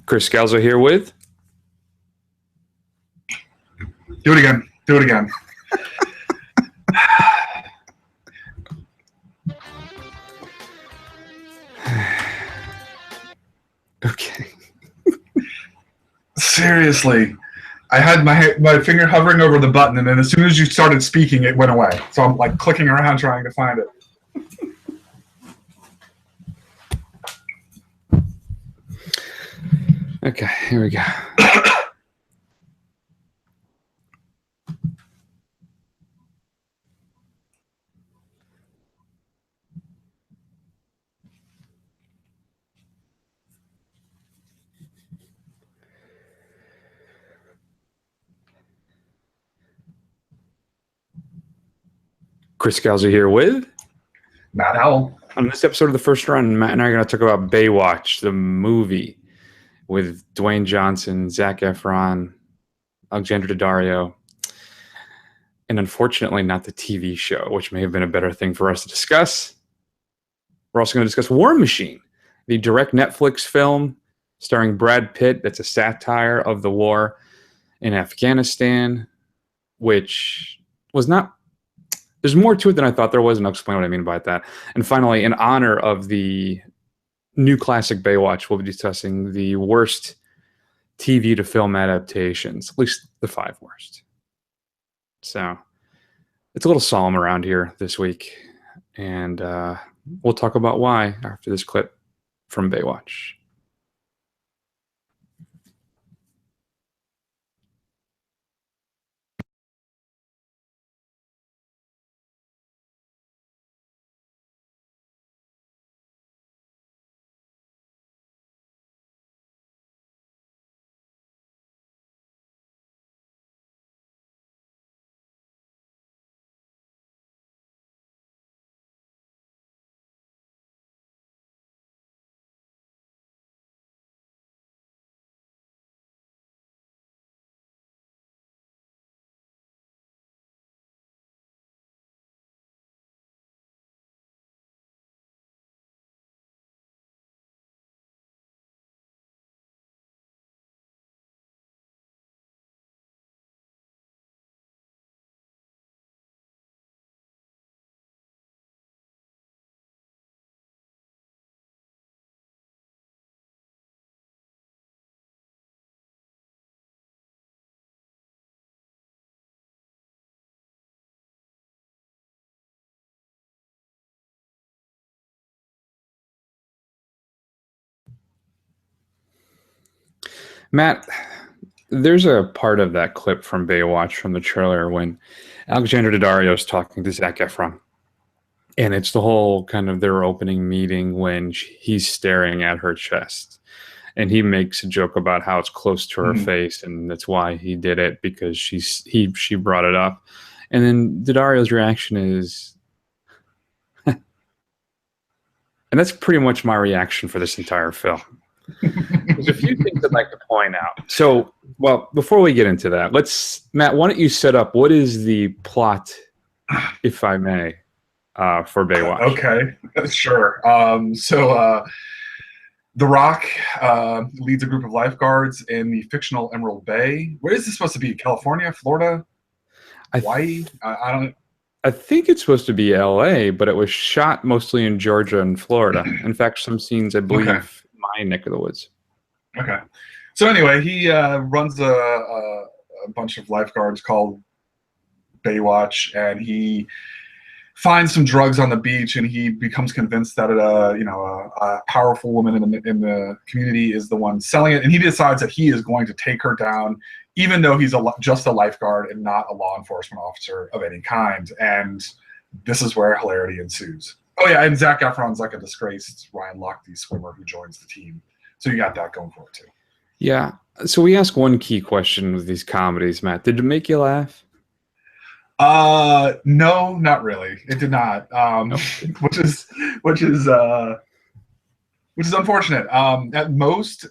Chris Scalzo here with. Do it again. Do it again. Okay. Seriously. I had my finger hovering over the button, and then as soon as you started speaking, it went away. So I'm like clicking around trying to find it. Okay, here we go. Chris Scalzo here with Matt Howell. On this episode of The First Run, Matt and I are going to talk about Baywatch, the movie with Dwayne Johnson, Zac Efron, Alexandra Daddario, and unfortunately not the TV show, which may have been a better thing for us to discuss. We're also going to discuss War Machine, the direct Netflix film starring Brad Pitt that's a satire of the war in Afghanistan, which was not... There's more to it than I thought there was, and I'll explain what I mean by that. And finally, in honor of the new classic Baywatch, we'll be discussing the worst TV to film adaptations, at least the 5 worst. So it's a little solemn around here this week, and we'll talk about why after this clip from Baywatch. Matt, there's a part of that clip from Baywatch from the trailer when Alexandra Daddario is talking to Zac Efron. And it's the whole kind of their opening meeting when he's staring at her chest. And he makes a joke about how it's close to her face, and that's why he did it, because she brought it up. And then Daddario's reaction is... and that's pretty much my reaction for this entire film. There's a few things I'd like to point out. So, well, before we get into that, Matt, why don't you set up what is the plot, if I may, for Baywatch? Okay, sure. The Rock leads a group of lifeguards in the fictional Emerald Bay. Where is this supposed to be? California, Florida, Hawaii? I don't. I think it's supposed to be L.A., but it was shot mostly in Georgia and Florida. In fact, some scenes, I believe, my neck of the woods. Okay. So anyway, he runs a bunch of lifeguards called Baywatch, and he finds some drugs on the beach, and he becomes convinced that a powerful woman in the community is the one selling it, and he decides that he is going to take her down, even though he's just a lifeguard and not a law enforcement officer of any kind. And this is where hilarity ensues. Oh yeah, and Zac Efron's like a disgraced Ryan Lochte swimmer who joins the team. So you got that going for it too. Yeah. So we ask one key question with these comedies, Matt. Did it make you laugh? No, not really. It did not. Which is unfortunate. At most,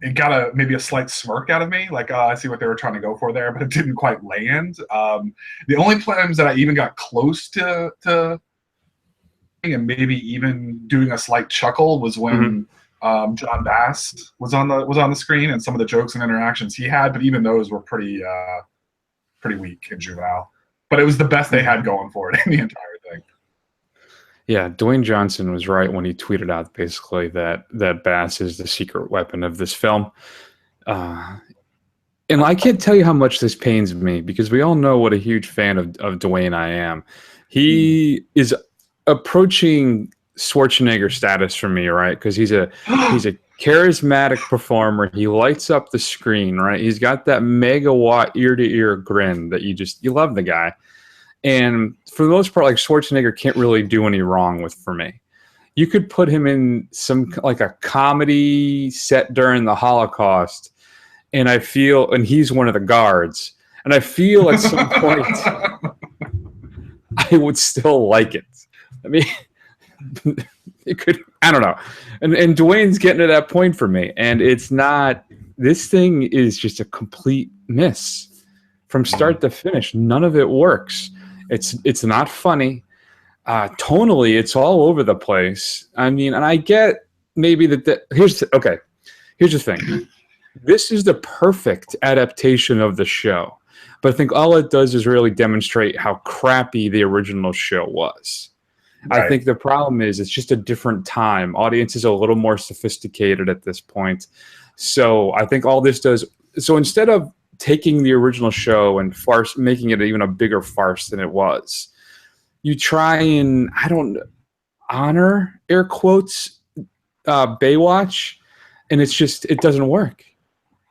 it got maybe a slight smirk out of me. Like, I see what they were trying to go for there, but it didn't quite land. The only times that I even got close to and maybe even doing a slight chuckle was when John Bass was on the screen, and some of the jokes and interactions he had, but even those were pretty weak in Juvenile. But it was the best they had going for it in the entire thing. Yeah, Dwayne Johnson was right when he tweeted out basically that Bass is the secret weapon of this film. And I can't tell you how much this pains me, because we all know what a huge fan of Dwayne I am. He is approaching Schwarzenegger status for me, right? Because he's a charismatic performer. He lights up the screen, right? He's got that megawatt ear-to-ear grin that you love the guy. And for the most part, like, Schwarzenegger can't really do any wrong for me. You could put him in some like a comedy set during the Holocaust, and he's one of the guards, and I feel at some point I would still like it. I mean, it could, I don't know. And Dwayne's getting to that point for me, and it's not, this thing is just a complete miss from start to finish. None of it works. It's not funny. Tonally, it's all over the place. I mean, and I get maybe here's the thing. This is the perfect adaptation of the show, but I think all it does is really demonstrate how crappy the original show was. Right. I think the problem is it's just a different time. Audience is a little more sophisticated at this point. So I think all this does, so instead of taking the original show and making it even a bigger farce than it was, you try and, honor, air quotes, Baywatch, and it doesn't work.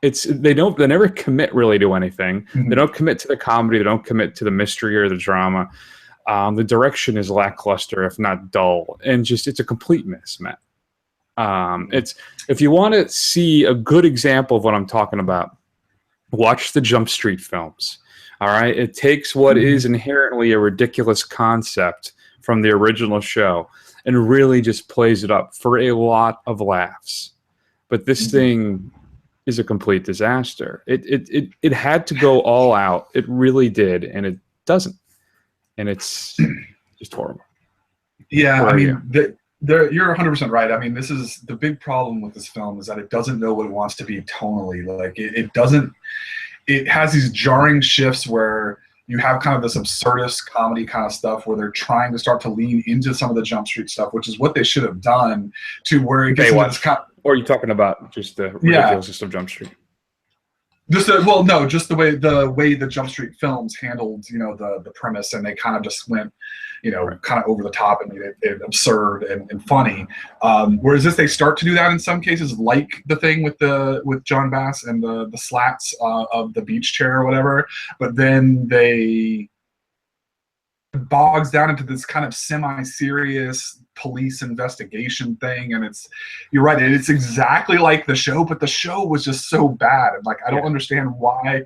They never commit really to anything. Mm-hmm. They don't commit to the comedy. They don't commit to the mystery or the drama. The direction is lackluster, if not dull, and it's a complete miss, Matt. If you want to see a good example of what I'm talking about, watch the Jump Street films. All right, it takes what is inherently a ridiculous concept from the original show and really just plays it up for a lot of laughs. But this thing is a complete disaster. It had to go all out. It really did, and it doesn't. And it's just horrible. Yeah, I mean, you're 100% right. I mean, this is the big problem with this film, is that it doesn't know what it wants to be tonally. Like, it doesn't. It has these jarring shifts where you have kind of this absurdist comedy kind of stuff where they're trying to start to lean into some of the Jump Street stuff, which is what they should have done, to where it gets into this kind of, or are you talking about just the ridiculousness of Jump Street? Just the way the Jump Street films handled, the premise, and they kind of just went, kind of over the top and made it absurd and funny. Whereas they start to do that in some cases, like the thing with John Bass and the slats of the beach chair or whatever, but then they bogs down into this kind of semi-serious police investigation thing, and you're right, it's exactly like the show, but the show was just so bad, and I don't understand why.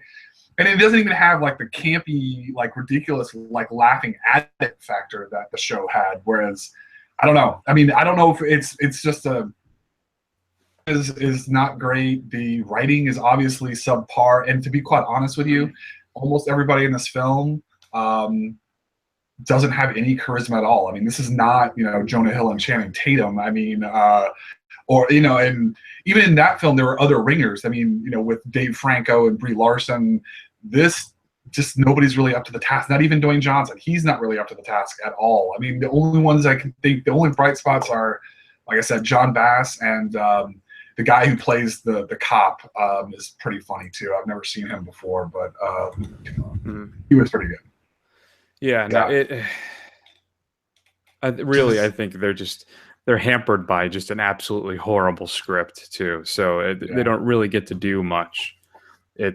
And it doesn't even have like the campy, like ridiculous, like laughing at it factor that the show had. Whereas, I don't know. I mean, I don't know if it's just is not great. The writing is obviously subpar, and to be quite honest with you, almost everybody in this film doesn't have any charisma at all. I mean, this is not, Jonah Hill and Channing Tatum. I mean, and even in that film, there were other ringers. I mean, with Dave Franco and Brie Larson, this just nobody's really up to the task. Not even Dwayne Johnson. He's not really up to the task at all. I mean, the only ones I can think, the only bright spots are, like I said, John Bass, and the guy who plays the cop is pretty funny too. I've never seen him before, but he was pretty good. Yeah, no, I think they're hampered by just an absolutely horrible script too. So they don't really get to do much. I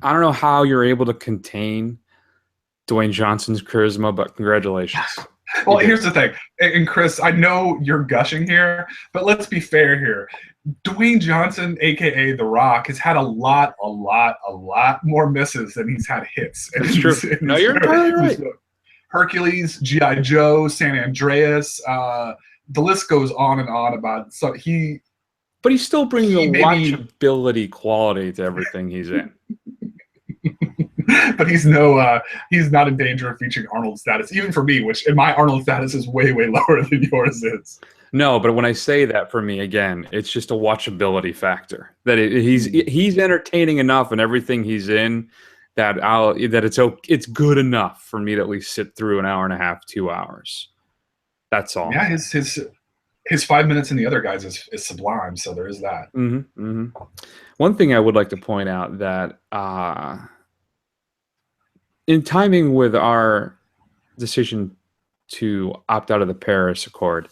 don't know how you're able to contain Dwayne Johnson's charisma, but congratulations. Well, here's the thing, and Chris, I know you're gushing here, but let's be fair here. Dwayne Johnson, aka The Rock, has had a lot more misses than he's had hits. That's true. No, you're entirely right. Hercules, G.I. Joe, San Andreas, the list goes on and on about. So but he's still bringing a watchability quality to everything he's in. But he's not in danger of featuring Arnold status, even for me, which in my Arnold status is way lower than yours is. No, but when I say that, for me, again, it's just a watchability factor. That he's entertaining enough in everything he's in that it's good enough for me to at least sit through an hour and a half, 2 hours. That's all. Yeah, his 5 minutes in the other guys is sublime. So there is that. Mm-hmm, mm-hmm. One thing I would like to point out that in timing with our decision to opt out of the Paris Accord,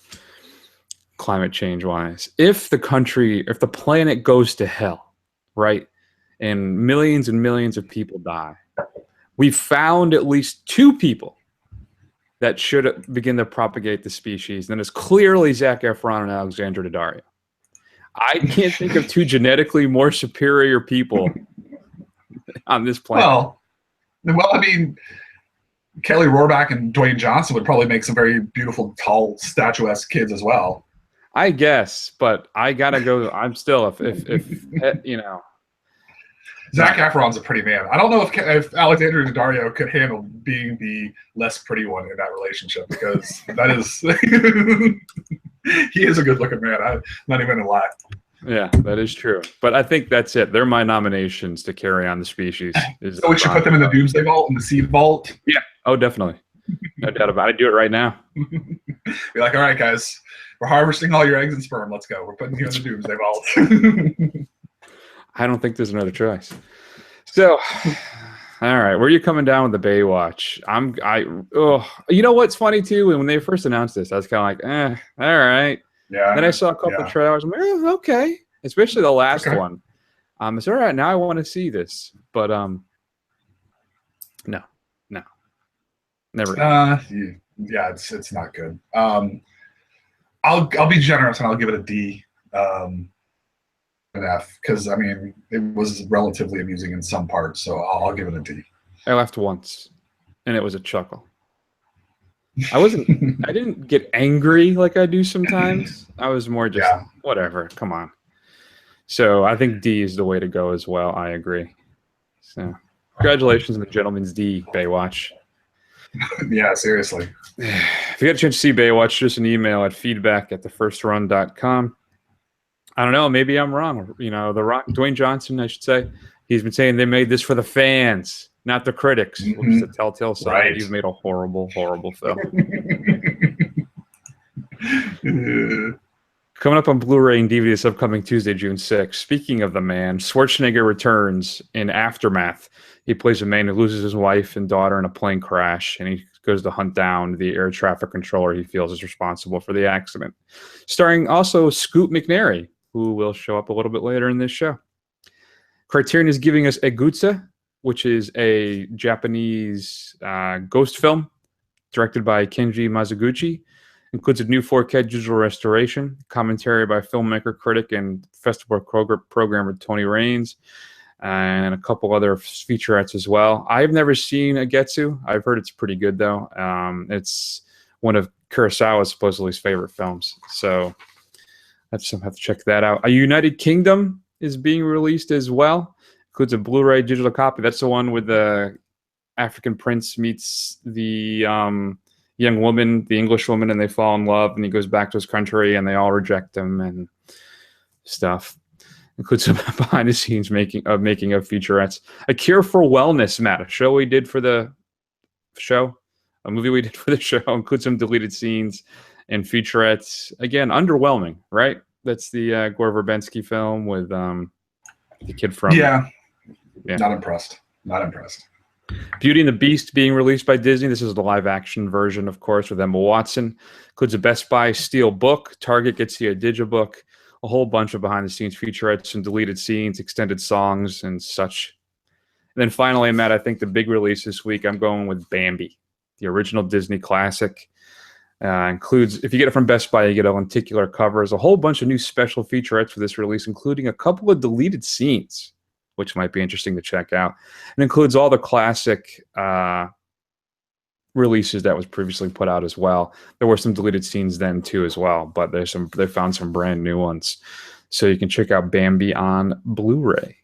climate change wise, if the planet goes to hell, right, and millions of people die, we found at least 2 people that should begin to propagate the species. And it's clearly Zac Efron and Alexandra Daddario. I can't think of 2 genetically more superior people on this planet. Well, I mean, Kelly Rohrbach and Dwayne Johnson would probably make some very beautiful, tall, statuesque kids as well. I guess, but I gotta go. I'm still if you know. Zac Efron's a pretty man. I don't know if Alexandra Daddario could handle being the less pretty one in that relationship, because that is he is a good looking man. I'm not even gonna lie. Yeah, that is true. But I think that's it. They're my nominations to carry on the species. So we should put them in the Doomsday Vault, in the Seed Vault? Yeah. Oh, definitely. No doubt about it. I'd do it right now. Be like, all right, guys, we're harvesting all your eggs and sperm. Let's go. We're putting you in the Doomsday Vault. I don't think there's another choice. So, all right, where are you coming down with the Baywatch? You know what's funny too? When they first announced this, I was kind of like, all right. Yeah. Then I saw a couple of trailers. I'm like, okay, especially the last one. It's all right. Now I want to see this, but no, never. Yeah, it's not good. I'll be generous and I'll give it a D, an F, because I mean it was relatively amusing in some parts, so I'll give it a D. I laughed once, and it was a chuckle. I didn't get angry like I do sometimes. I was more just whatever. Come on. So I think D is the way to go as well. I agree. So congratulations on the gentleman's D, Baywatch. Yeah, seriously. If you get a chance to see Baywatch, just an email at feedback@thefirstrun.com. I don't know. Maybe I'm wrong. You know, Dwayne Johnson, I should say, he's been saying they made this for the fans, not the critics. Which is a telltale sign that you've made a horrible, horrible film. Coming up on Blu-ray and DVD this upcoming Tuesday, June 6th. Speaking of the man, Schwarzenegger returns in Aftermath. He plays a man who loses his wife and daughter in a plane crash, and he goes to hunt down the air traffic controller he feels is responsible for the accident. Starring also Scoot McNairy, who will show up a little bit later in this show. Criterion is giving us Egutsa, which is a Japanese ghost film directed by Kenji Mizoguchi. Includes a new 4K digital restoration, commentary by filmmaker, critic, and festival programmer Tony Raines, and a couple other featurettes as well. I've never seen Agetsu. I've heard it's pretty good, though. It's one of Kurosawa's supposedly his favorite films. So I just have to check that out. A United Kingdom is being released as well. Includes a Blu-ray digital copy. That's the one with the African prince meets the young woman, the English woman, and they fall in love, and he goes back to his country, and they all reject him and stuff. Includes some behind-the-scenes making of featurettes. A Cure for Wellness, Matt, a show we did for the show, a movie we did for the show, includes some deleted scenes and featurettes. Again, underwhelming, right? That's the Gore Verbinski film with the kid from... Yeah. Not impressed. Beauty and the Beast being released by Disney. This is the live-action version, of course, with Emma Watson. Includes a Best Buy Steel book. Target gets you a Digibook. A whole bunch of behind-the-scenes featurettes and deleted scenes, extended songs, and such. And then finally, Matt, I think the big release this week, I'm going with Bambi, the original Disney classic. Includes, if you get it from Best Buy, you get a lenticular cover. There's a whole bunch of new special featurettes for this release, including a couple of deleted scenes, which might be interesting to check out. It includes all the classic releases that was previously put out as well. There were some deleted scenes then too as well, but they found some brand new ones. So you can check out Bambi on Blu-ray.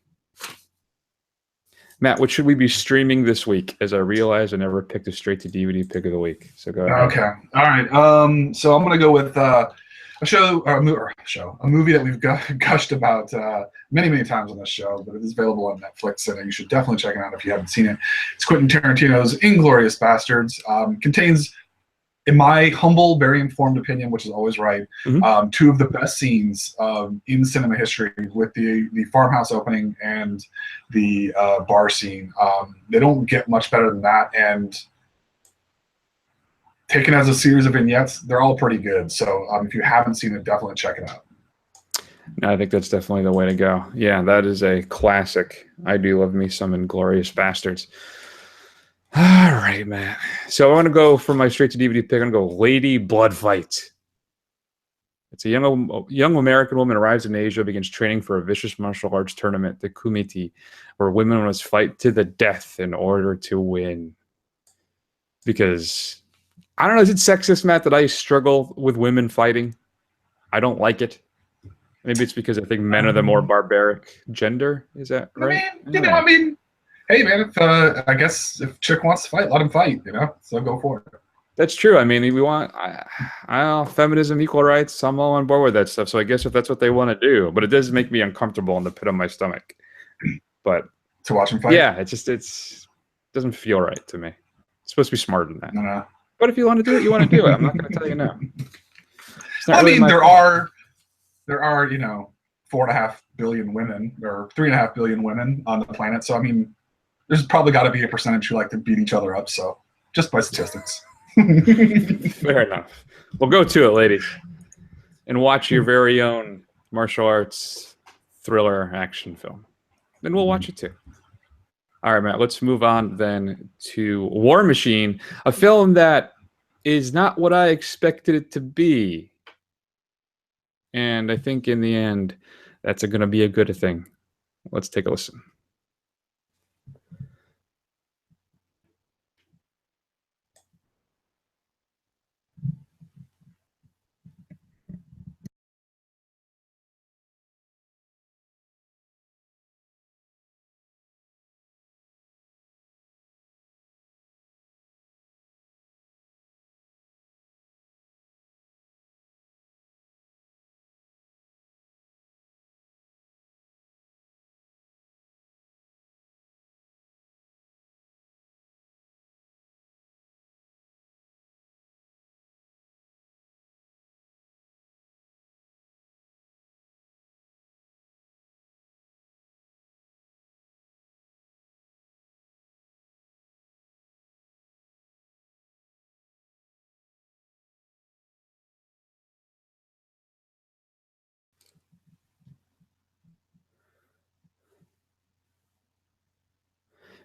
Matt, what should we be streaming this week? As I realized I never picked a straight to DVD pick of the week. So go ahead. Okay. All right. So I'm going to go with a movie that we've gushed about many times on this show, but it is available on Netflix, and you should definitely check it out if you haven't seen it. It's Quentin Tarantino's *Inglourious Bastards*. Contains, in my humble, very informed opinion, which is always right, two of the best scenes in cinema history, with the farmhouse opening and the bar scene. They don't get much better than that, and taken as a series of vignettes, they're all pretty good. So if you haven't seen it, definitely check it out. I think that's definitely the way to go. Yeah, that is a classic. I do love me some *Inglourious Bastards*. All right, man. So I want to go for my straight to DVD pick. I'm going to go Lady Blood Fight. It's a young American woman arrives in Asia, begins training for a vicious martial arts tournament, the Kumite, where women must fight to the death in order to win. Because I don't know, is it sexist, Matt, that I struggle with women fighting? I don't like it. Maybe it's because I think men are the more barbaric gender. Is that right? I mean, hey, man, I guess if chick wants to fight, let him fight, so go for it. That's true. I mean, we want feminism, equal rights. I'm all on board with that stuff. So I guess if that's what they want to do, but it does make me uncomfortable in the pit of my stomach. But to watch them fight? Yeah, it doesn't feel right to me. It's supposed to be smarter than that. No. But if you want to do it, you want to do it. I'm not going to tell you no. I mean, there are 4.5 billion women or 3.5 billion women on the planet. So I mean, there's probably got to be a percentage who like to beat each other up. So just by statistics. Fair enough. Well, go to it, ladies, and watch your very own martial arts thriller action film. Then we'll watch it too. All right, Matt, let's move on then to War Machine, a film that is not what I expected it to be. And I think in the end, that's going to be a good thing. Let's take a listen.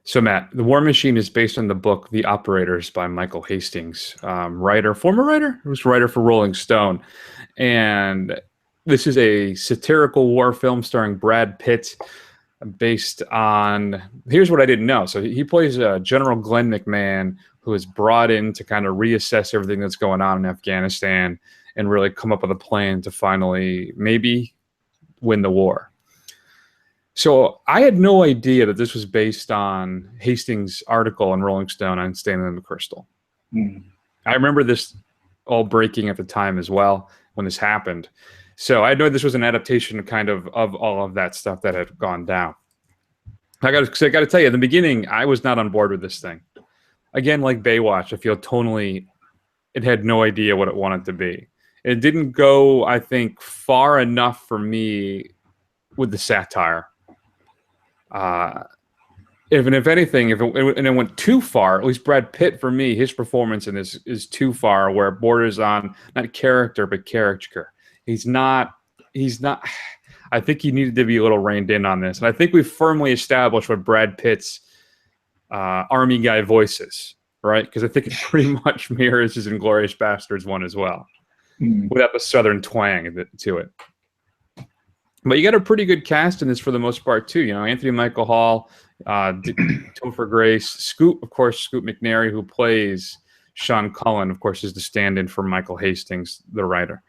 So, Matt, The War Machine is based on the book The Operators by Michael Hastings, former writer, who was writer for Rolling Stone. And this is a satirical war film starring Brad Pitt, based on, here's what I didn't know. So he plays General Glenn McMahon, who is brought in to kind of reassess everything that's going on in Afghanistan and really come up with a plan to finally maybe win the war. So I had no idea that this was based on Hastings' article in Rolling Stone on Stanley McChrystal. I remember this all breaking at the time as well when this happened. So I know this was an adaptation kind of all of that stuff that had gone down. I got to tell you, in the beginning, I was not on board with this thing. Again, like Baywatch, I feel tonally it had no idea what it wanted to be. It didn't go, I think, far enough for me with the satire. If anything, it went too far, at least Brad Pitt, for me, his performance in this is too far, where it borders on not character, but caricature. He's not, I think he needed to be a little reined in on this. And I think we've firmly established what Brad Pitt's army guy voice is, right? Because I think it pretty much mirrors his Inglourious Bastards one as well, without the southern twang to it. But you got a pretty good cast in this for the most part, too. You know, Anthony Michael Hall, Topher Grace, Scoot McNairy, who plays Sean Cullen, of course, is the stand-in for Michael Hastings, the writer.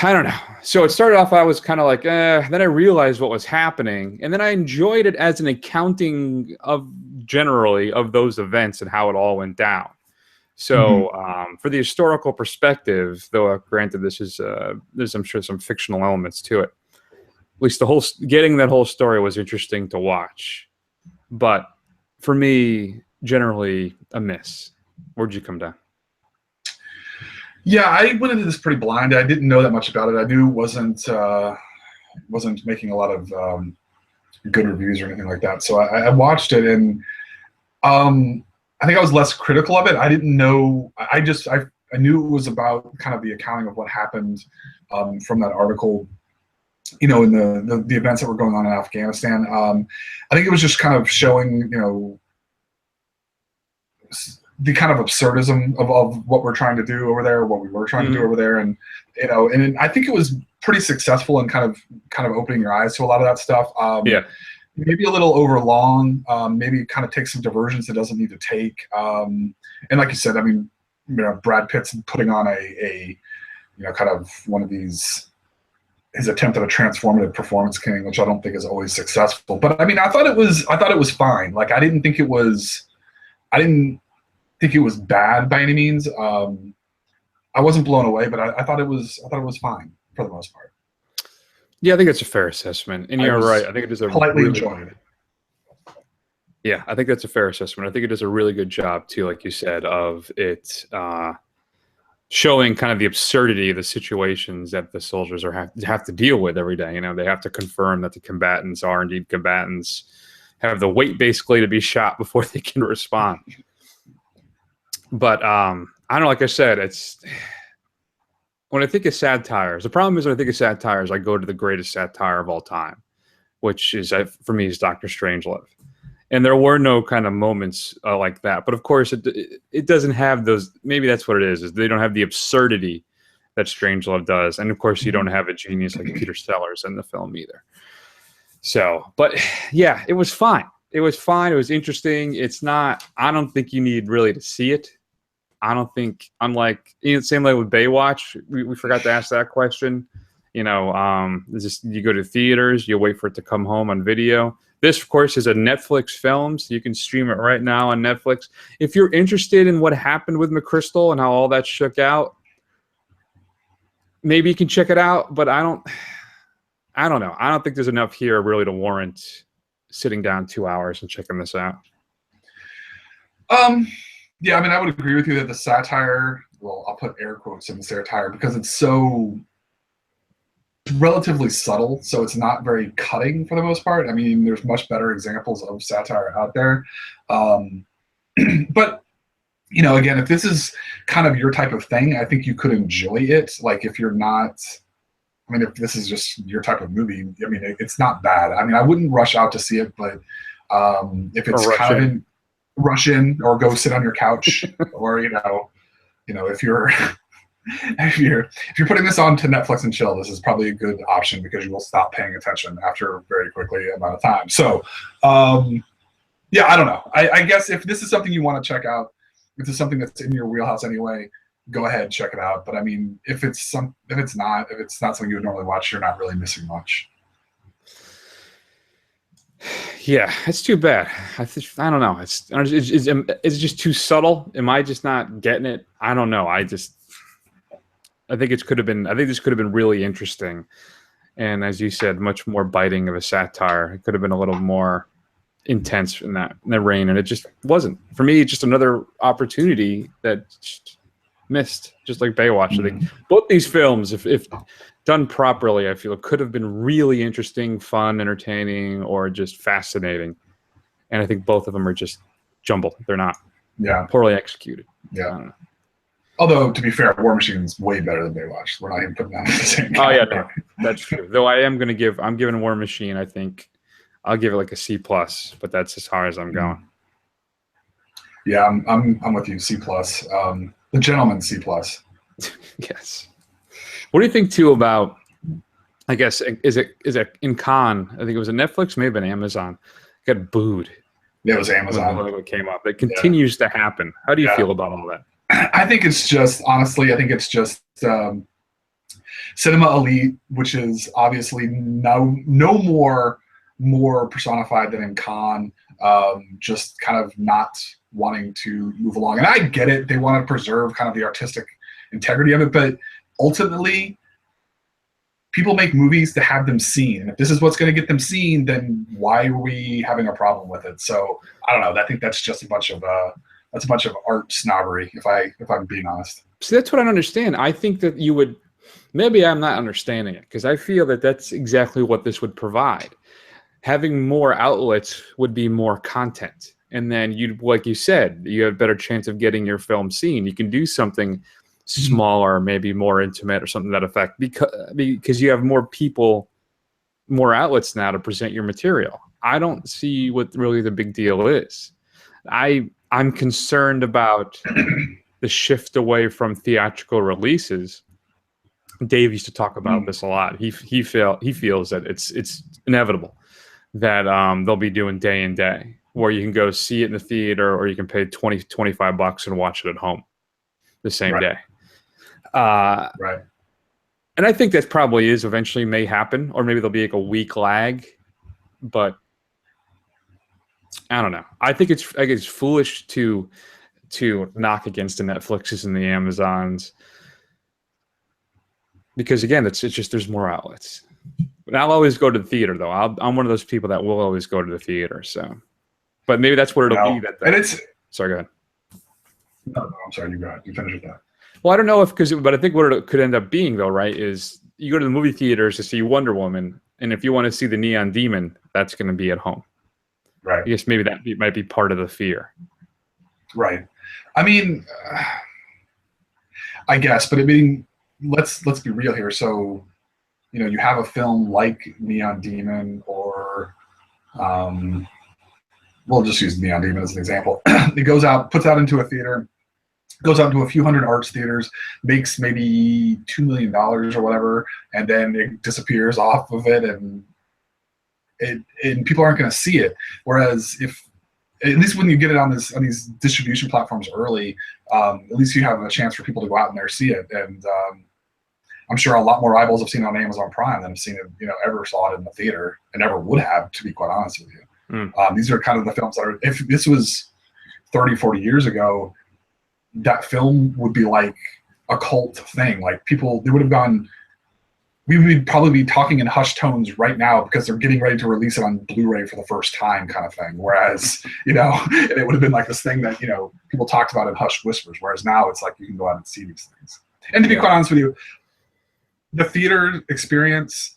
I don't know. So it started off, I was kind of like, then I realized what was happening. And then I enjoyed it as an accounting of generally of those events and how it all went down. So for the historical perspective, though, granted, this is there's I'm sure some fictional elements to it. At least getting that whole story was interesting to watch. But for me, generally a miss. Where'd you come down? Yeah, I went into this pretty blind. I didn't know that much about it. I knew it wasn't making a lot of good reviews or anything like that. So I watched it, and I think I was less critical of it. I didn't know. I knew it was about kind of the accounting of what happened from that article, in the events that were going on in Afghanistan. I think it was just kind of showing, the kind of absurdism of what we're trying to do over there, what we were trying to do over there, and I think it was pretty successful in kind of opening your eyes to a lot of that stuff. Maybe a little overlong. Maybe kind of take some diversions it doesn't need to take. And like you said, I mean, Brad Pitt's putting on a kind of one of these, his attempt at a transformative performance king, which I don't think is always successful. But I mean, I thought it was fine. Like, I didn't think it was bad by any means. I wasn't blown away, but I thought it was fine for the most part. Yeah, I think that's a fair assessment, and you're right. I think it is a politely enjoyed. Yeah, I think that's a fair assessment. I think it does a really good job too, like you said, of it showing kind of the absurdity of the situations that the soldiers have to deal with every day. They have to confirm that the combatants are indeed combatants, have the weight basically to be shot before they can respond. But I don't know. Like I said, it's. When I think of satires, the problem is when I think of satires, I go to the greatest satire of all time, which is, for me, is Dr. Strangelove. And there were no kind of moments like that. But of course, it doesn't have those. Maybe that's what it is they don't have the absurdity that Strangelove does. And of course, you don't have a genius like Peter Sellers in the film either. So, but yeah, it was fine. It was fine. It was interesting. It's not, I don't think you need really to see it. I don't think, unlike, same way with Baywatch, we forgot to ask that question. It's just, you go to theaters, you wait for it to come home on video. This, of course, is a Netflix film, so you can stream it right now on Netflix. If you're interested in what happened with McChrystal and how all that shook out, maybe you can check it out. But I don't know. I don't think there's enough here really to warrant sitting down 2 hours and checking this out. Yeah, I mean, I would agree with you that the satire, well, I'll put air quotes in the satire because it's so relatively subtle, so it's not very cutting for the most part. I mean, there's much better examples of satire out there. But, again, if this is kind of your type of thing, I think you could enjoy it. Like, if you're not, I mean, if this is just your type of movie, I mean, it's not bad. I mean, I wouldn't rush out to see it, but if it's kind of rush in or go sit on your couch or if you're putting this on to Netflix and chill, this is probably a good option because you will stop paying attention after a very quickly amount of time. So yeah, I don't know. I guess if this is something you want to check out, if it's something that's in your wheelhouse anyway, go ahead, check it out. But I mean, if it's not something you would normally watch, you're not really missing much. Yeah, it's too bad. I don't know. It's just too subtle. Am I just not getting it? I don't know. I think this could have been really interesting. And as you said, much more biting of a satire. It could have been a little more intense in that reign. And it just wasn't. For me, just another opportunity that missed, just like Baywatch. I think both these films, if done properly, I feel it could have been really interesting, fun, entertaining, or just fascinating. And I think both of them are just jumbled. They're not poorly executed. Yeah. Although, to be fair, War Machine's way better than Baywatch. We're not even putting that in the same category. Oh, yeah, no, that's true. Though I'm giving War Machine, I think, I'll give it like a C+, but that's as high as I'm going. Yeah, I'm with you, C+. The Gentleman, C+. Yes. What do you think too about? I guess is it in Cannes? I think it was a Netflix, maybe an Amazon. Got booed. Yeah, it was Amazon. When it came up. It continues to happen. How do you feel about all that? I think it's just cinema elite, which is obviously no more personified than in Cannes. just kind of not wanting to move along. And I get it; they want to preserve kind of the artistic integrity of it, but ultimately, people make movies to have them seen. And if this is what's going to get them seen, then why are we having a problem with it? So I don't know. I think that's just a bunch of art snobbery, if I'm being honest. See, that's what I don't understand. I think that you would, maybe I'm not understanding it, because I feel that that's exactly what this would provide. Having more outlets would be more content. And then you'd, like you said, you have a better chance of getting your film seen. You can do something smaller, maybe more intimate or something to that effect, because you have more people, more outlets now to present your material. I don't see what really the big deal is. I'm concerned about the shift away from theatrical releases. Dave used to talk about this a lot. He feels that it's inevitable that they'll be doing day and day, where you can go see it in the theater, or you can pay $20-25 and watch it at home the same day. Right. And I think that probably is eventually may happen, or maybe there'll be like a week lag, but I don't know. I think it's foolish to knock against the Netflixes and the Amazons, because again, it's just there's more outlets. But I'll always go to the theater, though. I'm one of those people that will always go to the theater. So, but maybe that's what it'll be. And it's sorry, go ahead. No, I'm sorry. You go ahead. You finish with that. Well, I don't know but I think what it could end up being, though, right, is you go to the movie theaters to see Wonder Woman, and if you want to see the Neon Demon, that's going to be at home. Right. I guess maybe that might be part of the fear. Right. I mean, I guess, but I mean, let's be real here. So, you have a film like Neon Demon, or we'll just use Neon Demon as an example. It goes out, puts out into a theater, goes out to a few hundred arts theaters, makes maybe $2 million or whatever, and then it disappears off of it, and people aren't going to see it. Whereas if, at least when you get it on these distribution platforms early, at least you have a chance for people to go out and see it. And I'm sure a lot more eyeballs have seen it on Amazon Prime than have seen it, ever saw it in the theater, and ever would have, to be quite honest with you. These are kind of the films that are, if this was 30, 40 years ago, that film would be like a cult thing. Like we would probably be talking in hushed tones right now because they're getting ready to release it on Blu-ray for the first time, kind of thing. Whereas, and it would have been like this thing that, people talked about in hushed whispers. Whereas now it's like you can go out and see these things. And to be quite honest with you, the theater experience,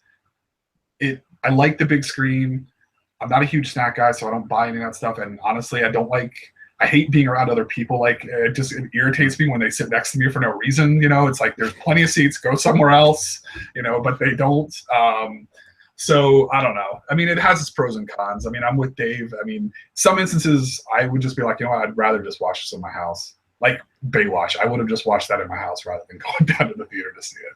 I like the big screen. I'm not a huge snack guy, so I don't buy any of that stuff. And honestly, I hate being around other people. Like, it irritates me when they sit next to me for no reason. It's like, there's plenty of seats, go somewhere else, but they don't. So I don't know. I mean, it has its pros and cons. I mean, I'm with Dave. I mean, some instances I would just be like, I'd rather just watch this in my house. Like Baywatch, I would have just watched that in my house rather than going down to the theater to see it.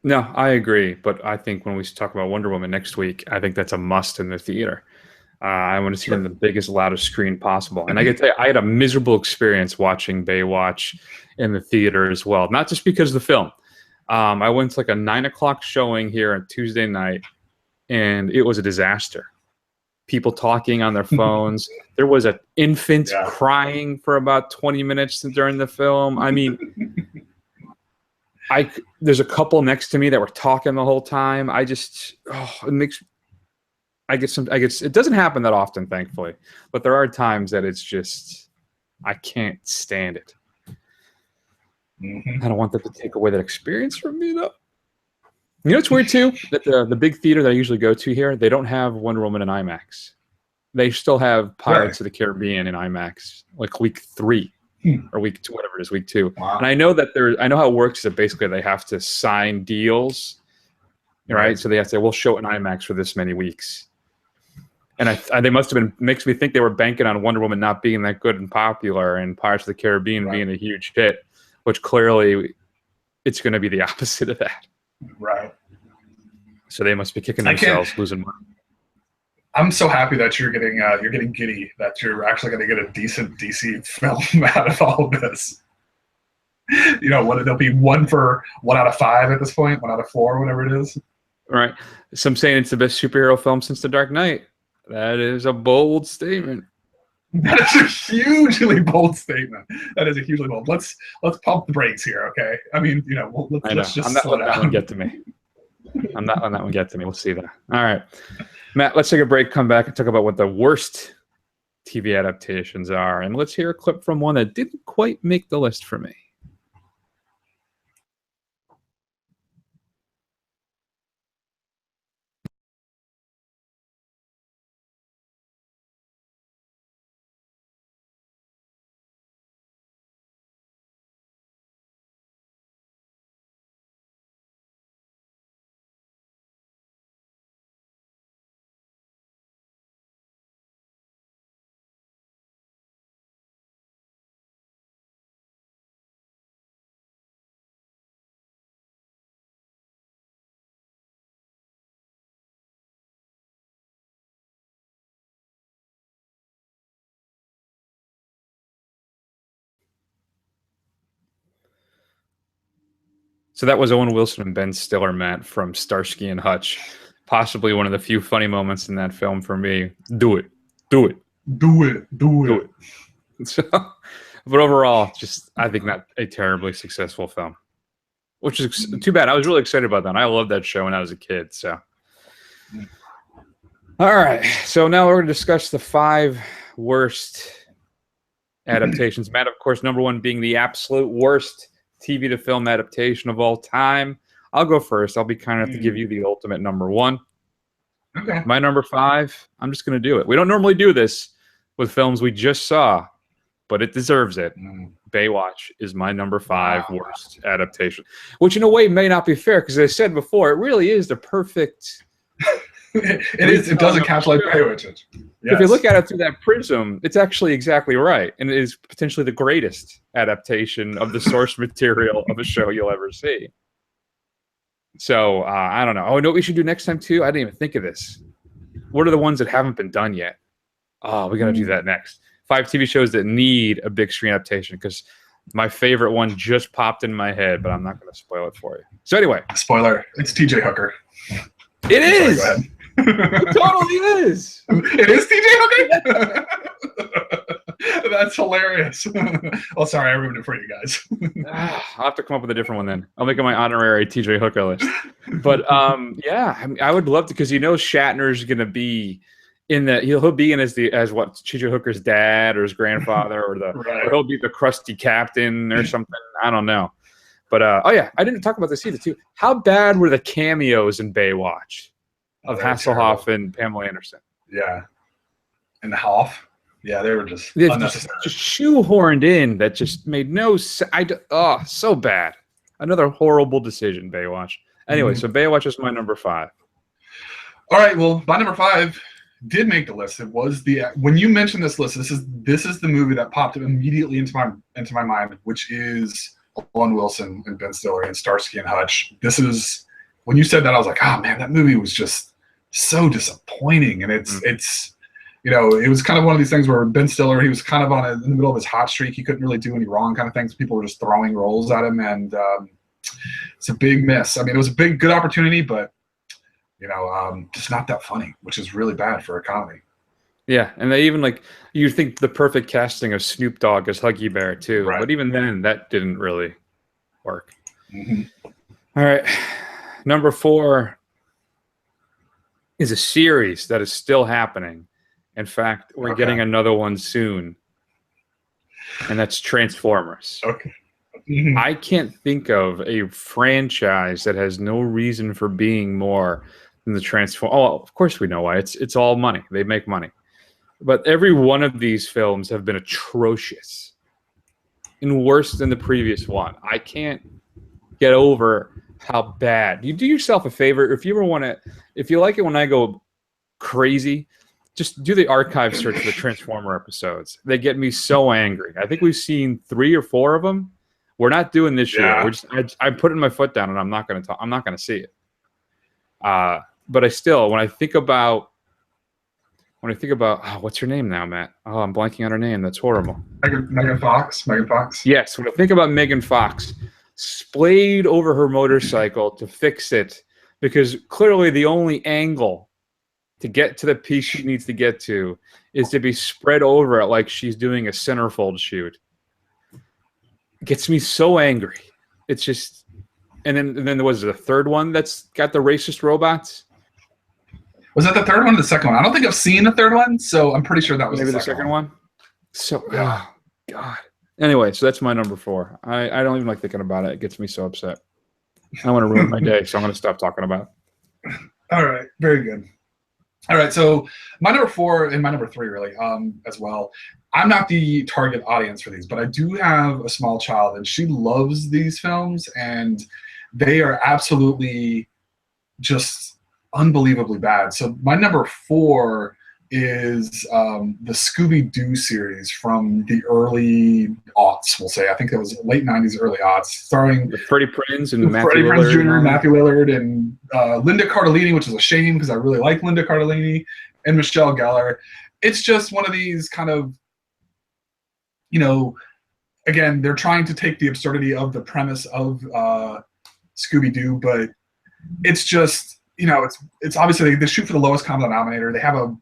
No, I agree. But I think when we talk about Wonder Woman next week, I think that's a must in the theater. I want to see it on the biggest, loudest screen possible. And I can tell you, I had a miserable experience watching Baywatch in the theater as well. Not just because of the film. I went to like a 9:00 showing here on Tuesday night, and it was a disaster. People talking on their phones. There was an infant crying for about 20 minutes during the film. I mean, there's a couple next to me that were talking the whole time. It doesn't happen that often, thankfully, but there are times that it's just, I can't stand it. I don't want that to take away that experience from me, though. It's weird too that the big theater that I usually go to here, they don't have Wonder Woman in IMAX. They still have Pirates of the Caribbean in IMAX, like week 3 or week 2, whatever it is, week 2. Wow. And I know how it works. Is that basically they have to sign deals, right? So they have to say, we'll show it in IMAX for this many weeks. And they must have been, makes me think they were banking on Wonder Woman not being that good and popular and Pirates of the Caribbean being a huge hit, which clearly it's going to be the opposite of that. Right. So they must be kicking themselves, losing money. I'm so happy that you're getting giddy, that you're actually going to get a decent DC film out of all of this. There'll be 1 out of 5 at this point, 1 out of 4, whatever it is. Right. Some saying it's the best superhero film since The Dark Knight. That is a bold statement. That is a hugely bold statement. That is a hugely bold. Let's pump the brakes here, okay? I mean, you know, let's just I'm not slow letting that one down. get to me. I'm not letting that one get to me. We'll see that. All right, Matt, let's take a break, come back, and talk about what the worst TV adaptations are. And let's hear a clip from one that didn't quite make the list for me. So that was Owen Wilson and Ben Stiller, Matt, from Starsky and Hutch. Possibly one of the few funny moments in that film for me. Do it. Do it. Do it. Do Do it. it. So, but overall, just I think not a terribly successful film, which is too bad. I was really excited about that. I loved that show when I was a kid. So, all right. So now we're going to discuss the 5 worst adaptations. Matt, of course, number 1 being the absolute worst TV to film adaptation of all time. I'll go first. I'll be kind enough to give you the ultimate number 1. Okay. My number 5, I'm just going to do it. We don't normally do this with films we just saw, but it deserves it. Baywatch is my number 5 worst adaptation, which in a way may not be fair because, as I said before, it really is the perfect. It is. It does encapsulate Baywatch. Yes. If you look at it through that prism, it's actually exactly right, and it is potentially the greatest adaptation of the source material of a show you'll ever see. So I don't know. Oh, you know what we should do next time too? I didn't even think of this. What are the ones that haven't been done yet? Oh, we got to do that next. 5 TV shows that need a big screen adaptation, because my favorite one just popped in my head, but I'm not going to spoil it for you. So anyway, spoiler: it's T.J. Hooker. It is. Sorry, go ahead. It totally is. It is T.J. Hooker. That's hilarious. Oh, sorry, I ruined it for you guys. I'll have to come up with a different one then. I'll make it my honorary TJ Hooker list. But yeah, I would love to, because Shatner's going to be in the he'll be in as what, TJ Hooker's dad or his grandfather or or he'll be the crusty captain or something. I don't know. But oh yeah, I didn't talk about this either too. How bad were the cameos in Baywatch of Hasselhoff and Pamela Anderson? Yeah, and Hoff. Yeah, they were just unnecessary. Just shoehorned in that just made no sense. So bad. Another horrible decision, Baywatch. Anyway, so Baywatch is my number 5. All right, well, my number 5 did make the list. It was when you mentioned this list, this is the movie that popped immediately into my mind, which is Owen Wilson and Ben Stiller and Starsky and Hutch. This is when you said that, I was like, oh man, that movie was just so disappointing, and it's. It was kind of one of these things where Ben Stiller, he was kind of in the middle of his hot streak. He couldn't really do any wrong kind of things. People were just throwing roles at him, and it's a big miss. I mean, it was a good opportunity, but just not that funny, which is really bad for a comedy. Yeah, and they even you think the perfect casting of Snoop Dogg as Huggy Bear too, right. But even then, that didn't really work. All right, number 4 is a series that is still happening. In fact, we're getting another one soon, and that's Transformers. Okay. I can't think of a franchise that has no reason for being more than the Transformers. Oh, of course we know why. It's all money. They make money. But every one of these films have been atrocious and worse than the previous one. I can't get over how bad. You do yourself a favor. If you like it when I go crazy, just do the archive search for the Transformer episodes. They get me so angry. I think we've seen 3 or 4 of them. We're not doing this year. I'm putting my foot down, and I'm not going to see it. But I still, when I think about what's her name now, Matt? Oh, I'm blanking on her name. That's horrible. Megan Fox. Yes, when I think about Megan Fox, splayed over her motorcycle to fix it, because clearly the only angle to get to the piece she needs to get to is to be spread over it like she's doing a centerfold shoot. It gets me so angry. It's just, and then there was the third one that's got the racist robots. Was that the third one or the second one? I don't think I've seen the third one, so I'm pretty sure that was maybe the second one. So, yeah. Oh, God. Anyway, so that's my number 4. I don't even like thinking about it. It gets me so upset. I want to ruin my day, so I'm going to stop talking about it. All right. Very good. All right. So my number 4 and my number 3, really, as well. I'm not the target audience for these, but I do have a small child, and she loves these films, and they are absolutely just unbelievably bad. So my number 4 is the Scooby-Doo series from the early aughts, we'll say. I think it was late 90s, early aughts, starring the Freddie Prinze and Freddie Prinze Jr., Matthew Lillard, and Linda Cardellini, which is a shame because I really like Linda Cardellini, and Michelle Gellar. It's just one of these kind of, again, they're trying to take the absurdity of the premise of Scooby-Doo, but it's just, it's obviously they shoot for the lowest common denominator. They have a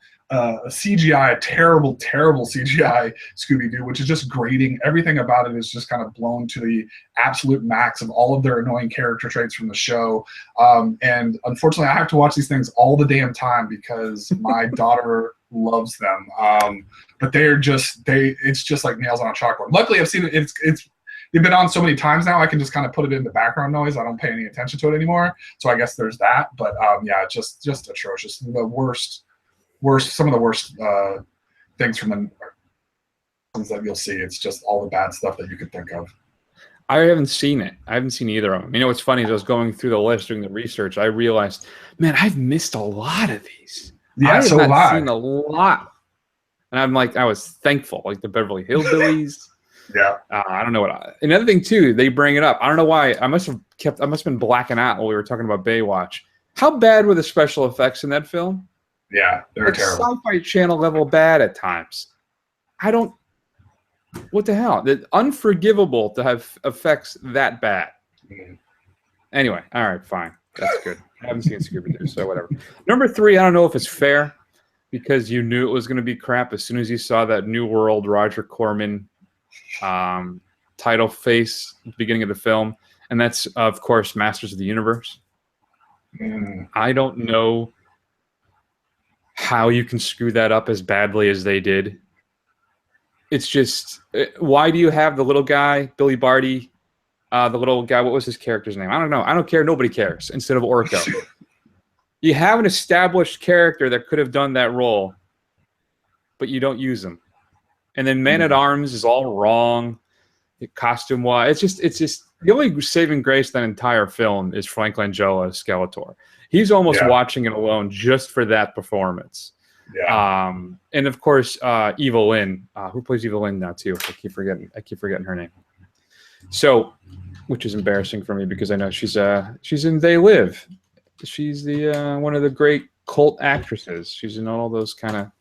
CGI, a terrible CGI Scooby-Doo, which is just grating. Everything about it is just kind of blown to the absolute max of all of their annoying character traits from the show. And unfortunately, I have to watch these things all the damn time because my daughter loves them. But it's just like nails on a chalkboard. Luckily, I've seen it. They've been on so many times now, I can just kind of put it into background noise. I don't pay any attention to it anymore. So I guess there's that. But yeah, just atrocious. The worst, some of the worst things from the that you'll see. It's just all the bad stuff that you could think of. I haven't seen it. I haven't seen either of them. What's funny is I was going through the list doing the research. I realized, man, I've missed a lot of these. Yeah, I have so not seen a lot. And I'm like, I was thankful, like the Beverly Hillbillies. Yeah. I don't know another thing too, they bring it up. I don't know why. I must have been blacking out while we were talking about Baywatch. How bad were the special effects in that film? Yeah, they're terrible. Sci-Fi Channel level bad at times. What the hell? It's unforgivable to have effects that bad. Anyway, all right, fine. That's good. I haven't seen Scooby-Doo, so whatever. Number 3, I don't know if it's fair because you knew it was going to be crap as soon as you saw that New World Roger Corman title face at the beginning of the film, and that's, of course, Masters of the Universe. I don't know how you can screw that up as badly as they did. It's just, why do you have the little guy, Billy Barty, the little guy, what was his character's name? I don't know. I don't care. Nobody cares. Instead of Orko. You have an established character that could have done that role, but you don't use him. And then Man-at-Arms is all wrong. Costume-wise, it's just the only saving grace of that entire film is Frank Langella as Skeletor. He's almost watching it alone just for that performance. Yeah. And of course, Eva Lynn, who plays Eva Lynn now too. I keep forgetting her name. So, which is embarrassing for me because I know she's in They Live. She's the one of the great cult actresses. She's in all those kind of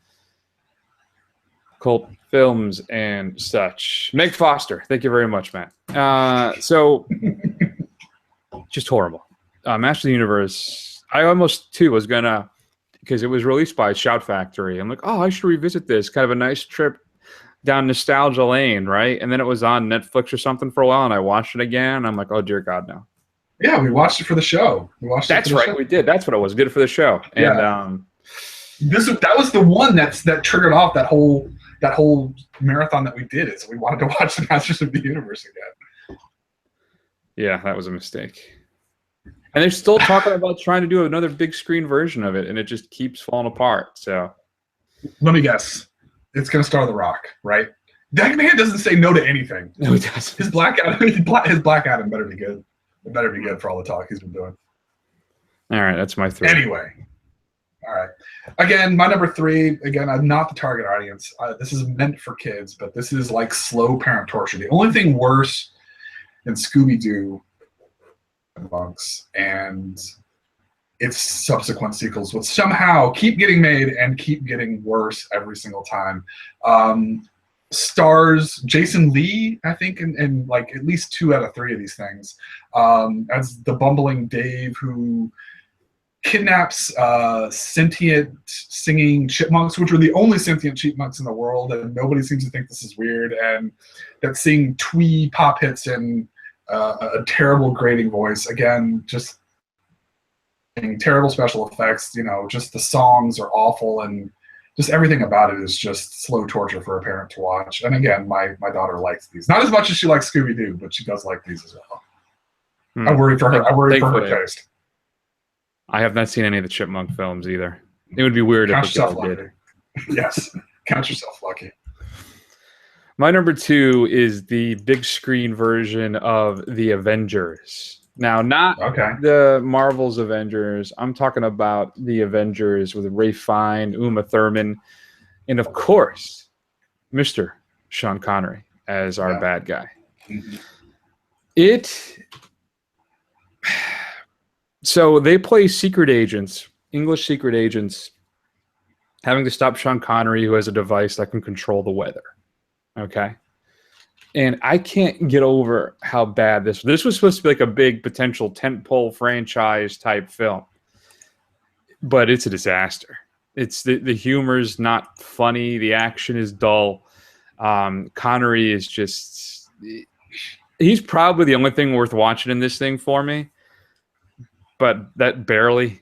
cult films and such. Meg Foster. Thank you very much, Matt. So, just horrible. Master of the Universe. I almost, too, was going to, because it was released by Shout Factory. I'm like, oh, I should revisit this. Kind of a nice trip down nostalgia lane, right? And then it was on Netflix or something for a while, and I watched it again. I'm like, oh, dear God, no. Yeah, we watched it for the show. That's right, we did. That's what it was. We did it for the show. Yeah. And that was the one that triggered off that whole marathon that we did. Is we wanted to watch the Masters of the Universe again. Yeah, that was a mistake. And they're still talking about trying to do another big screen version of it, and it just keeps falling apart. So, let me guess, it's going to star The Rock, right? That man doesn't say no to anything. No, he doesn't. His Black Adam better be good. It better be good for all the talk he's been doing. All right, that's my 3. Anyway, all right. Again, my number 3. Again, I'm not the target audience. This is meant for kids, but this is like slow parent torture. The only thing worse than Scooby-Doo Monks and its subsequent sequels, which somehow keep getting made and keep getting worse every single time. Stars Jason Lee, I think, in like at least 2 out of 3 of these things, as the bumbling Dave who kidnaps sentient singing chipmunks, which are the only sentient chipmunks in the world, and nobody seems to think this is weird, and that sing twee pop hits in a terrible grating voice. Again, just terrible special effects. Just the songs are awful, and just everything about it is just slow torture for a parent to watch. And again, my daughter likes these. Not as much as she likes Scooby-Doo, but she does like these as well. I worry for her. I worry for her taste. I have not seen any of the Chipmunk films either. It would be weird if yourself lucky. Yes, count yourself lucky. My number 2 is the big screen version of The Avengers. Now, not the Marvel's Avengers. I'm talking about the Avengers with Ray Fiennes, Uma Thurman, and of course, Mr. Sean Connery as our bad guy. Mm-hmm. So they play secret agents, English secret agents, having to stop Sean Connery, who has a device that can control the weather. Okay? And I can't get over how bad this was supposed to be like a big potential tentpole franchise type film. But it's a disaster. It's the humor's not funny. The action is dull. Connery is just... He's probably the only thing worth watching in this thing for me. But that barely.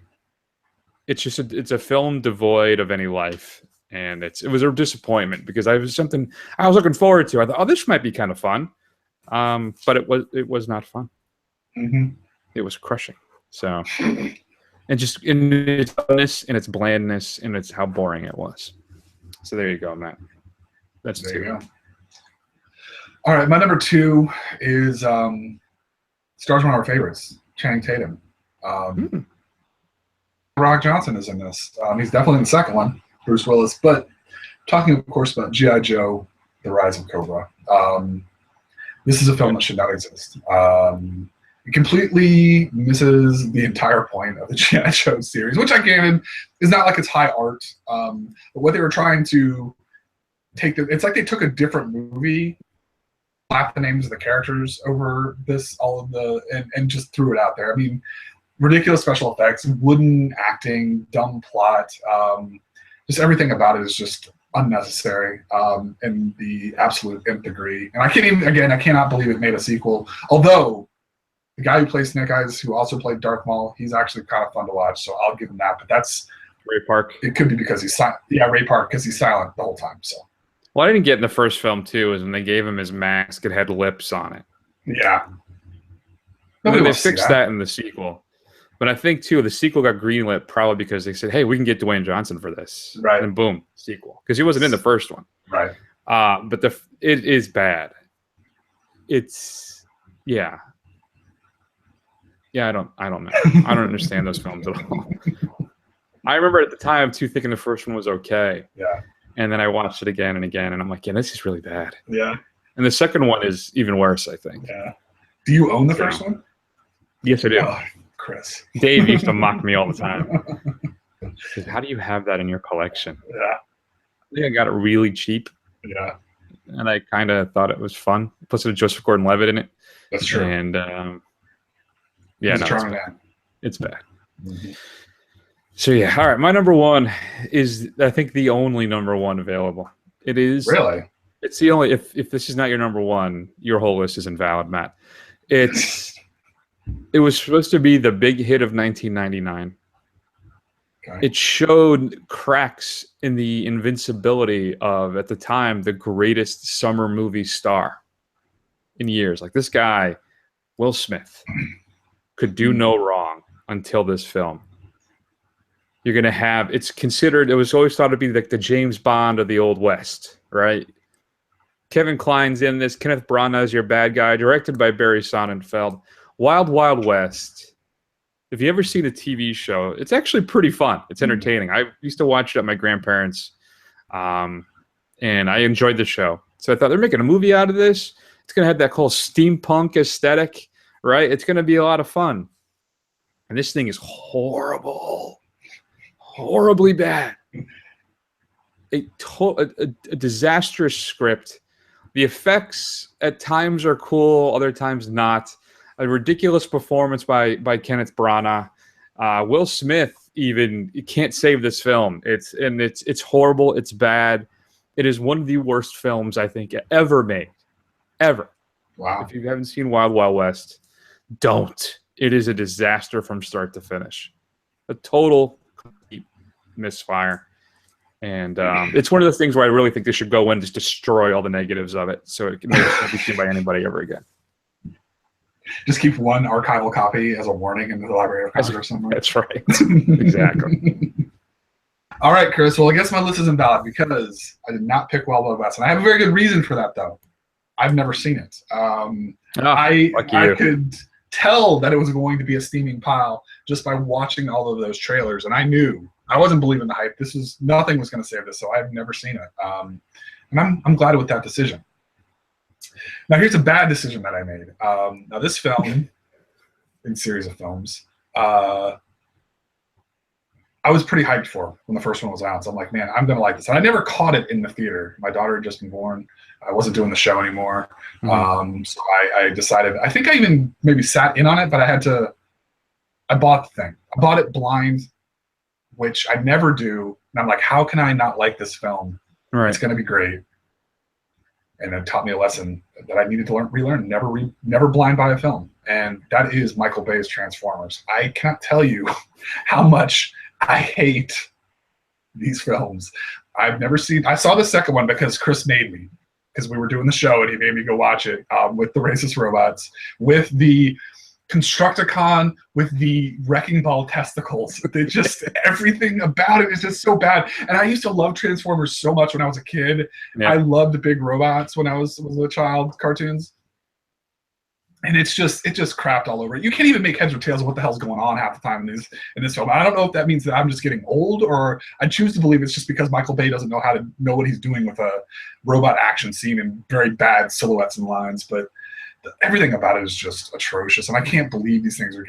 It's just it's a film devoid of any life. And it was a disappointment because I was looking forward to. I thought, oh, this might be kind of fun, but it was not fun. Mm-hmm. It was crushing. So, and just in its funness and its blandness and its how boring it was. So there you go, Matt. That's there 2. You go. All right, my number 2 is stars one of our favorites, Channing Tatum. Rock Johnson is in this. He's definitely in the second one. Bruce Willis, but talking, of course, about G.I. Joe, The Rise of Cobra. This is a film that should not exist. It completely misses the entire point of the G.I. Joe series, which I granted is not like it's high art. But what they were trying to it's like they took a different movie, slapped the names of the characters over this, and just threw it out there. I mean, ridiculous special effects, wooden acting, dumb plot. Just everything about it is just unnecessary in the absolute nth degree. And I cannot believe it made a sequel. Although the guy who plays Snake Eyes, who also played Darth Maul, he's actually kind of fun to watch. So I'll give him that. But that's Ray Park. It could be because he's silent. Yeah, Ray Park, because he's silent the whole time. So. What I didn't get in the first film too is when they gave him his mask, it had lips on it. Yeah. They fixed that in the sequel. But I think, too, the sequel got greenlit probably because they said, hey, we can get Dwayne Johnson for this. Right. And boom, sequel. Because he wasn't in the first one. Right. But it is bad. It's, yeah. Yeah, I don't know. I don't understand those films at all. I remember at the time, too, thinking the first one was okay. Yeah. And then I watched it again and again, and I'm like, yeah, this is really bad. Yeah. And the second one is even worse, I think. Yeah. Do you own the first one? Yes, I do. Oh, Chris. Dave used to mock me all the time. He said, how do you have that in your collection? Yeah. I think I got it really cheap. Yeah. And I kind of thought it was fun. Plus, it had Joseph Gordon-Levitt in it. That's true. And yeah, it's bad. Mm-hmm. So yeah, all right. My number 1 is, I think, the only number 1 available. It is really. It's the only. If this is not your number 1, your whole list is invalid, Matt. It was supposed to be the big hit of 1999. Okay. It showed cracks in the invincibility of, at the time, the greatest summer movie star in years. Like, this guy, Will Smith, could do no wrong until this film. You're going to have, it was always thought to be like the James Bond of the Old West, right? Kevin Kline's in this. Kenneth Branagh is your bad guy, directed by Barry Sonnenfeld. Wild Wild West. If you ever seen a TV show, it's actually pretty fun. It's entertaining. I used to watch it at my grandparents', and I enjoyed the show. So I thought, they're making a movie out of this. It's going to have that whole steampunk aesthetic, right? It's going to be a lot of fun. And this thing is horrible. Horribly bad. A disastrous script. The effects at times are cool, other times not. A ridiculous performance by Kenneth Branagh. Will Smith even can't save this film. It's horrible. It's bad. It is one of the worst films I think ever made, ever. Wow. If you haven't seen Wild Wild West, don't. It is a disaster from start to finish. A total complete misfire. And it's one of those things where I really think they should go in and just destroy all the negatives of it, so it can never be seen by anybody ever again. Just keep one archival copy as a warning in the Library of Congress somewhere. That's right. Exactly. All right, Chris. Well, I guess my list is invalid because I did not pick Wild Wild West, and I have a very good reason for that, though. I've never seen it. I could tell that it was going to be a steaming pile just by watching all of those trailers, and I knew I wasn't believing the hype. Nothing was going to save this, so I've never seen it, and I'm glad with that decision. Now, here's a bad decision that I made. Now, this film, in series of films, I was pretty hyped for when the first one was out. So I'm like, man, I'm going to like this. And I never caught it in the theater. My daughter had just been born. I wasn't doing the show anymore. So I decided, I think I even maybe sat in on it, but I bought the thing. I bought it blind, which I never do. And I'm like, how can I not like this film? Right. It's going to be great. And it taught me a lesson that I needed to relearn. Never blind buy a film. And that is Michael Bay's Transformers. I cannot tell you how much I hate these films. I saw the second one because Chris made me, because we were doing the show and he made me go watch it with the racist robots, with the Constructicon, with the wrecking ball testicles. Everything about it is just so bad. And I used to love Transformers so much when I was a kid. Yeah. I loved big robots when I was a child, cartoons. And it just crapped all over it. You can't even make heads or tails of what the hell's going on half the time in this film. I don't know if that means that I'm just getting old, or I choose to believe it's just because Michael Bay doesn't know what he's doing with a robot action scene and very bad silhouettes and lines. But everything about it is just atrocious, and I can't believe these things are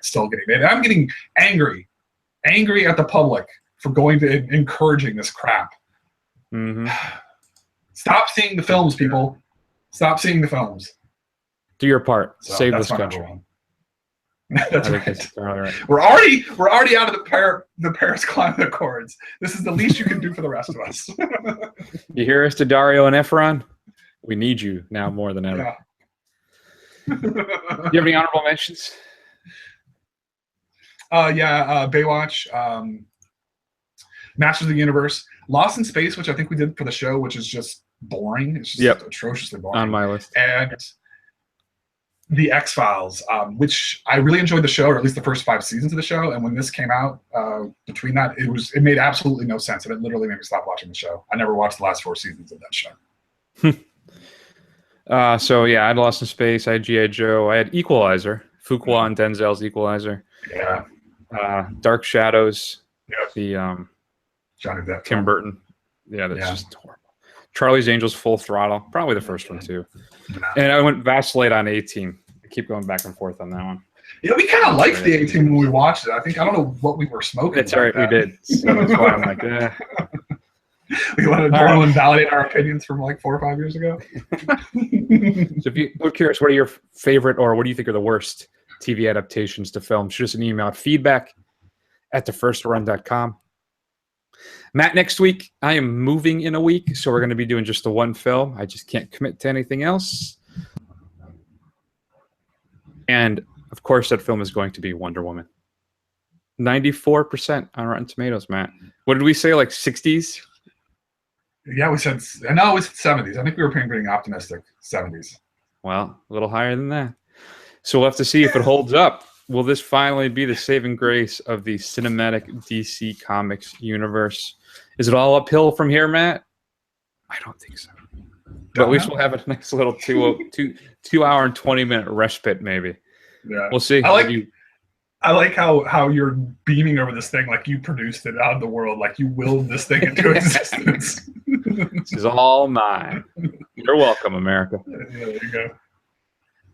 still getting made. And I'm getting angry at the public for encouraging this crap. Mm-hmm. Stop seeing the films, people. Stop seeing the films. Do your part. Save this country. That's right. We're already out of the Paris Climate Accords. This is the least you can do for the rest of us. You hear us, Dario and Efron? We need you now more than ever. Yeah. Do you have any honorable mentions? Baywatch, Masters of the Universe, Lost in Space, which I think we did for the show, which is just boring. It's just atrociously boring. On my list. And The X-Files, which I really enjoyed the show, or at least the first 5 seasons of the show. And when this came out, between that, it made absolutely no sense, and it literally made me stop watching the show. I never watched the last 4 seasons of that show. I had Lost in Space, I had G.I. Joe, I had Equalizer, Fuqua and Denzel's Equalizer. Yeah. Dark Shadows. Yep. The Johnny Depp. Tim Burton. Yeah, that's just horrible. Charlie's Angels, Full Throttle, probably the first one too. And I vacillate on A-Team. I keep going back and forth on that one. Yeah, we kind of liked the A-Team when we watched it. I don't know what we were smoking. That's right, we did. So that's why I'm like, yeah. We want to invalidate our opinions from like 4 or 5 years ago. So if we're curious, what are your favorite, or what do you think are the worst TV adaptations to film? Shoot us an email at feedback@thefirstrun.com. Matt, next week, I am moving in a week, so we're going to be doing just the one film. I just can't commit to anything else. And, of course, that film is going to be Wonder Woman. 94% on Rotten Tomatoes, Matt. What did we say, like 60s? Yeah, we said, no, it's 70s. I think we were pretty optimistic, 70s. Well, a little higher than that. So we'll have to see if it holds up. Will this finally be the saving grace of the cinematic DC Comics universe? Is it all uphill from here, Matt? I don't think so. But at least we'll have a nice little 2 hour and 20-minute respite, maybe. Yeah, we'll see. I like how you're beaming over this thing like you produced it out of the world, like you willed this thing into existence. This is all mine. You're welcome, America. Yeah, there you go.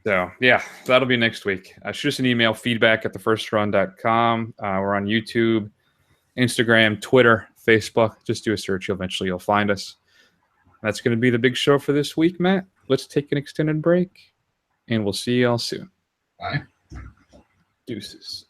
So, yeah, that'll be next week. Shoot us an email, feedback@thefirstrun.com. We're on YouTube, Instagram, Twitter, Facebook. Just do a search. You'll find us. That's going to be the big show for this week, Matt. Let's take an extended break, and we'll see you all soon. Bye. Deuces.